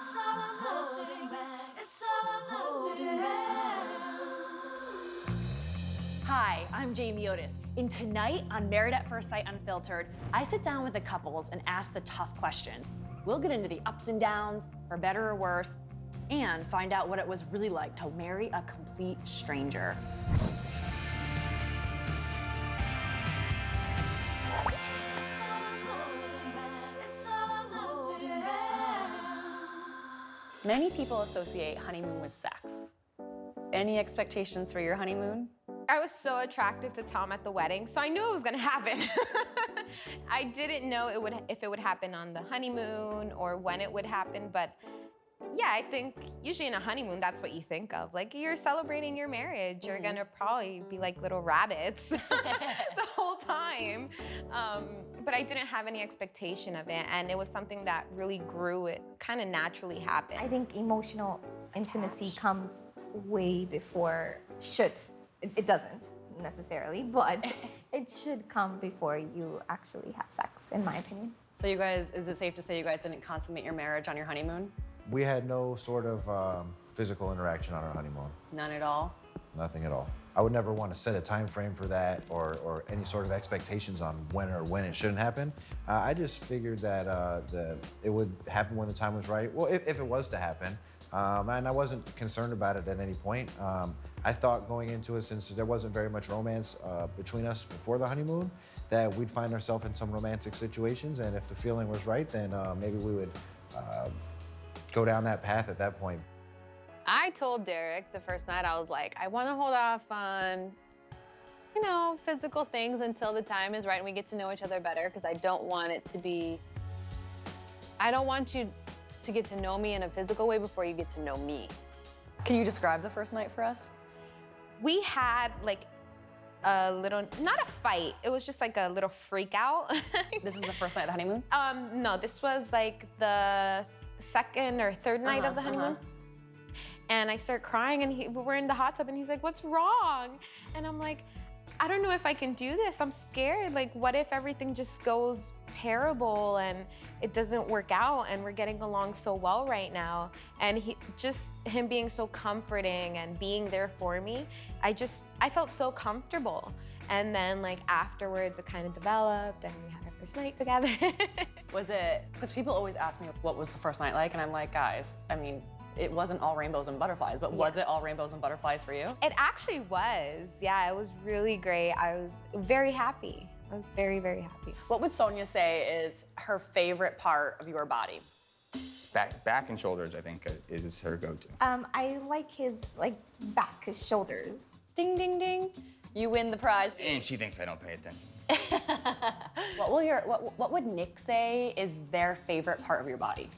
It's all or nothing. It's all or nothing. Hi, I'm Jamie Otis, and tonight on Married at First Sight Unfiltered, I sit down with the couples and ask the tough questions. We'll get into the ups and downs, for better or worse, and find out what it was really like to marry a complete stranger. It's all or nothing. It's all or nothing. Many people associate honeymoon with sex. Any expectations for your honeymoon? I was so attracted to Tom at the wedding, so I knew it was gonna happen. I didn't know if it would happen on the honeymoon or when it would happen, but yeah, I think usually in a honeymoon, that's what you think of. Like, you're celebrating your marriage. You're gonna probably be like little rabbits the whole time. But I didn't have any expectation of it, and it was something that really grew. It kind of naturally happened. I think emotional intimacy comes way before should. It doesn't necessarily, but it should come before you actually have sex, in my opinion. So you guys, is it safe to say you guys didn't consummate your marriage on your honeymoon? We had no sort of physical interaction on our honeymoon. None at all? Nothing at all. I would never want to set a time frame for that or any sort of expectations on when it shouldn't happen. I just figured that it would happen when the time was right. Well, if it was to happen. And I wasn't concerned about it at any point. I thought going into it, since there wasn't very much romance between us before the honeymoon, that we'd find ourselves in some romantic situations, and if the feeling was right, then maybe we would go down that path at that point. I told Derek the first night, I was like, I want to hold off on, you know, physical things until the time is right and we get to know each other better, because I don't want you to get to know me in a physical way before you get to know me. Can you describe the first night for us? We had like a little, not a fight, it was just like a little freak out. This is the first night of the honeymoon? No, this was like the second or third night of the honeymoon. And I start crying, and we're in the hot tub, and he's like, "What's wrong?" And I'm like, I don't know if I can do this. I'm scared. Like, what if everything just goes terrible and it doesn't work out and we're getting along so well right now? And him being so comforting and being there for me, I felt so comfortable. And then like afterwards it kind of developed and we had our first night together. Was it, because people always ask me what was the first night like, and I'm like, guys, I mean, it wasn't all rainbows and butterflies, but was it all rainbows and butterflies for you? It actually was. Yeah, it was really great. I was very happy. I was very, very happy. What would Sonia say is her favorite part of your body? Back and shoulders, I think, is her go-to. I like his back, his shoulders. Ding, ding, ding. You win the prize. And she thinks I don't pay attention. What would Nick say is their favorite part of your body?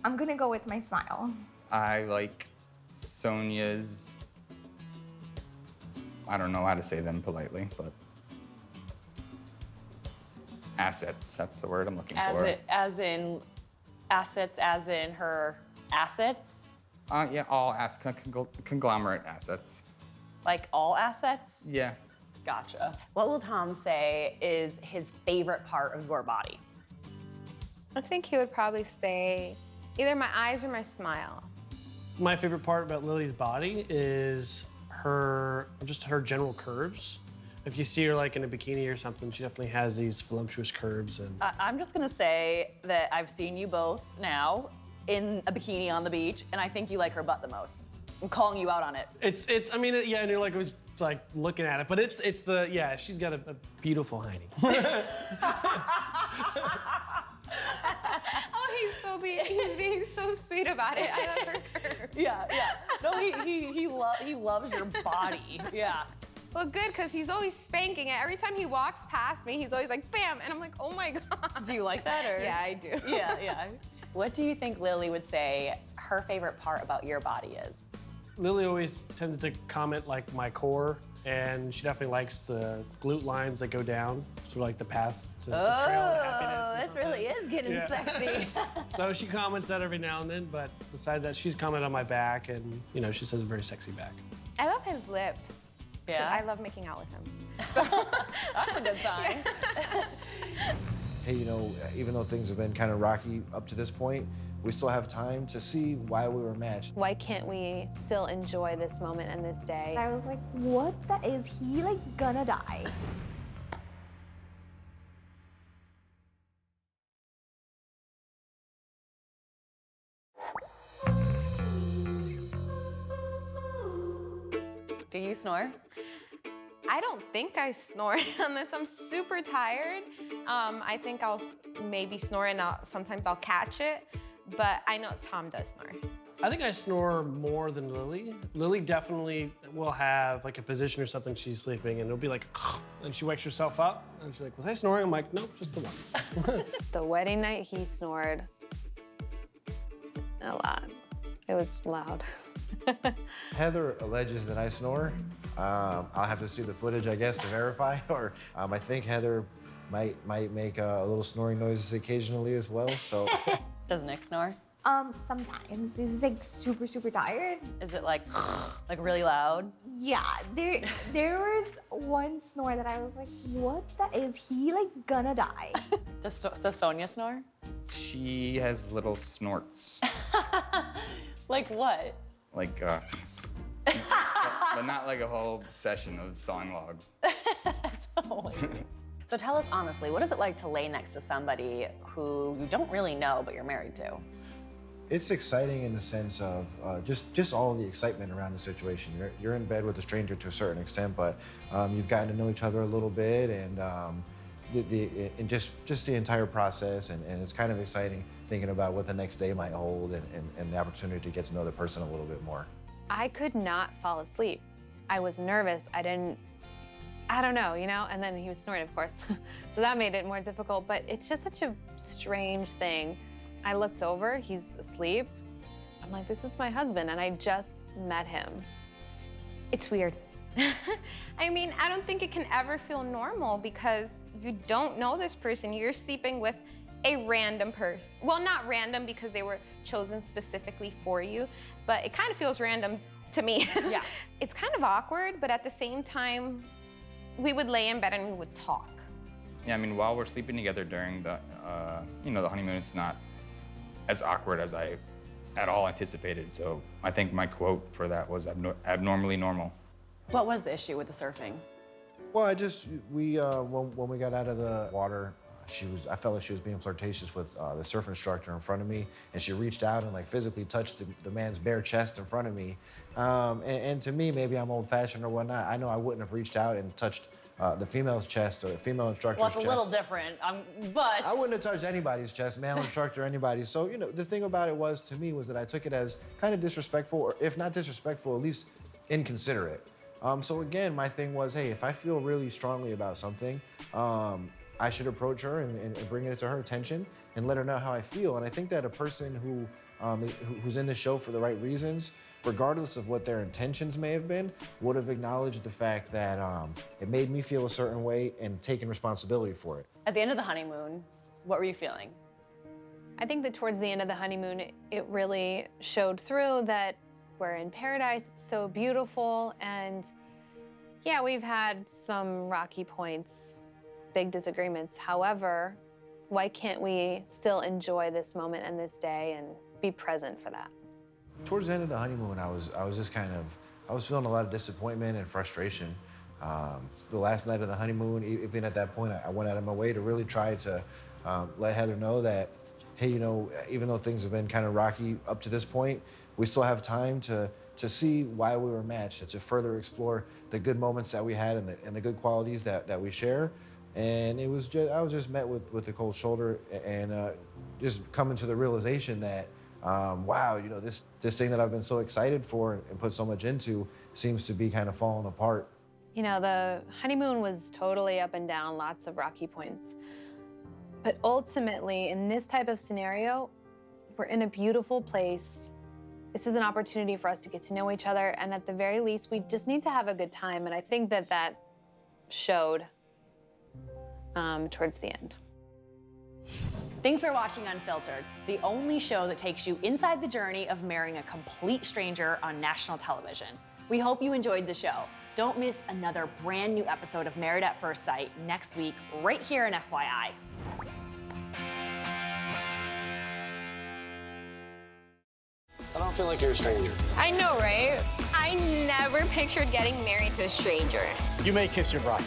I'm gonna go with my smile. I like Sonia's, I don't know how to say them politely, but assets, that's the word I'm looking for. As in assets, as in her assets? Yeah, all conglomerate assets. Like all assets? Yeah. Gotcha. What will Tom say is his favorite part of your body? I think he would probably say either my eyes or my smile. My favorite part about Lily's body is her general curves. If you see her like in a bikini or something, she definitely has these voluptuous curves. And I'm just gonna say that I've seen you both now in a bikini on the beach, and I think you like her butt the most. I'm calling you out on it. I mean, yeah, and you're like, it's like looking at it, but yeah, she's got a beautiful hiney. Oh, he's being so sweet about it. I love her curves. Yeah. No, he loves your body. Yeah. Well, good, because he's always spanking it. Every time he walks past me, he's always like, bam, and I'm like, oh my God. Do you like that, or? Yeah, I do. Yeah. What do you think Lily would say her favorite part about your body is? Lily always tends to comment like my core, and she definitely likes the glute lines that go down, sort of like the paths to the trail of happiness. This really is getting sexy. So she comments that every now and then, but besides that, she's commented on my back, and you know, she says a very sexy back. I love his lips. Yeah? I love making out with him. That's a good sign. hey, even though things have been kind of rocky up to this point, we still have time to see why we were matched. Why can't we still enjoy this moment and this day? I was like, what is he like gonna die? Do you snore? I don't think I snore unless I'm super tired. I think I'll maybe snore and sometimes I'll catch it, but I know Tom does snore. I think I snore more than Lily. Lily definitely will have like a position or something she's sleeping and it'll be like, and she wakes herself up and she's like, was I snoring? I'm like, nope, just the once. The wedding night, he snored a lot. It was loud. Heather alleges that I snore. I'll have to see the footage, I guess, to verify. Or I think Heather might make a little snoring noises occasionally as well. So. Does Nick snore? Sometimes he's like super tired. Is it like really loud? Yeah, there was one snore that I was like, what is he like gonna die? Does Sonia snore? She has little snorts. Like what? Like, but not like a whole session of song logs. That's hilarious. So tell us honestly, what is it like to lay next to somebody who you don't really know but you're married to? It's exciting in the sense of just all the excitement around the situation. You're in bed with a stranger to a certain extent, but you've gotten to know each other a little bit, and just the entire process, and it's kind of exciting thinking about what the next day might hold, and the opportunity to get to know the person a little bit more. I could not fall asleep. I was nervous. I don't know, and then he was snoring, of course. So that made it more difficult, but it's just such a strange thing. I looked over, he's asleep. I'm like, this is my husband, and I just met him. It's weird. I mean, I don't think it can ever feel normal because you don't know this person. You're sleeping with a random person. Well, not random because they were chosen specifically for you, but it kind of feels random to me. Yeah. It's kind of awkward, but at the same time, we would lay in bed and we would talk. Yeah, I mean, while we're sleeping together during the, the honeymoon, it's not as awkward as I at all anticipated. So I think my quote for that was abnormally normal. What was the issue with the surfing? Well, when we got out of the water, I felt like she was being flirtatious with the surf instructor in front of me, and she reached out and like physically touched the man's bare chest in front of me. And to me, maybe I'm old-fashioned or whatnot. I know I wouldn't have reached out and touched the female's chest or the female instructor's chest. Well, it's a little different, but... I wouldn't have touched anybody's chest, male instructor, anybody. So, the thing about it was, to me, was that I took it as kind of disrespectful, or if not disrespectful, at least inconsiderate. So again, my thing was, hey, if I feel really strongly about something, I should approach her and bring it to her attention and let her know how I feel. And I think that a person who's in the show for the right reasons, regardless of what their intentions may have been, would have acknowledged the fact that it made me feel a certain way and taken responsibility for it. At the end of the honeymoon, what were you feeling? I think that towards the end of the honeymoon, it really showed through that we're in paradise. It's so beautiful. And yeah, we've had some rocky points, big disagreements. However, why can't we still enjoy this moment and this day and be present for that? Towards the end of the honeymoon, I was feeling a lot of disappointment and frustration. The last night of the honeymoon, even at that point, I went out of my way to really try to let Heather know that, hey, even though things have been kind of rocky up to this point, we still have time to see why we were matched, to further explore the good moments that we had and the good qualities that we share. And I was just met with the cold shoulder and just coming to the realization that, wow, this thing that I've been so excited for and put so much into seems to be kind of falling apart. The honeymoon was totally up and down, lots of rocky points. But ultimately, in this type of scenario, we're in a beautiful place. This is an opportunity for us to get to know each other, and at the very least, we just need to have a good time, and I think that showed towards the end. Thanks for watching Unfiltered, the only show that takes you inside the journey of marrying a complete stranger on national television. We hope you enjoyed the show. Don't miss another brand new episode of Married at First Sight next week, right here in FYI. don't feel like you're a stranger. I know, right? I never pictured getting married to a stranger. You may kiss your bride.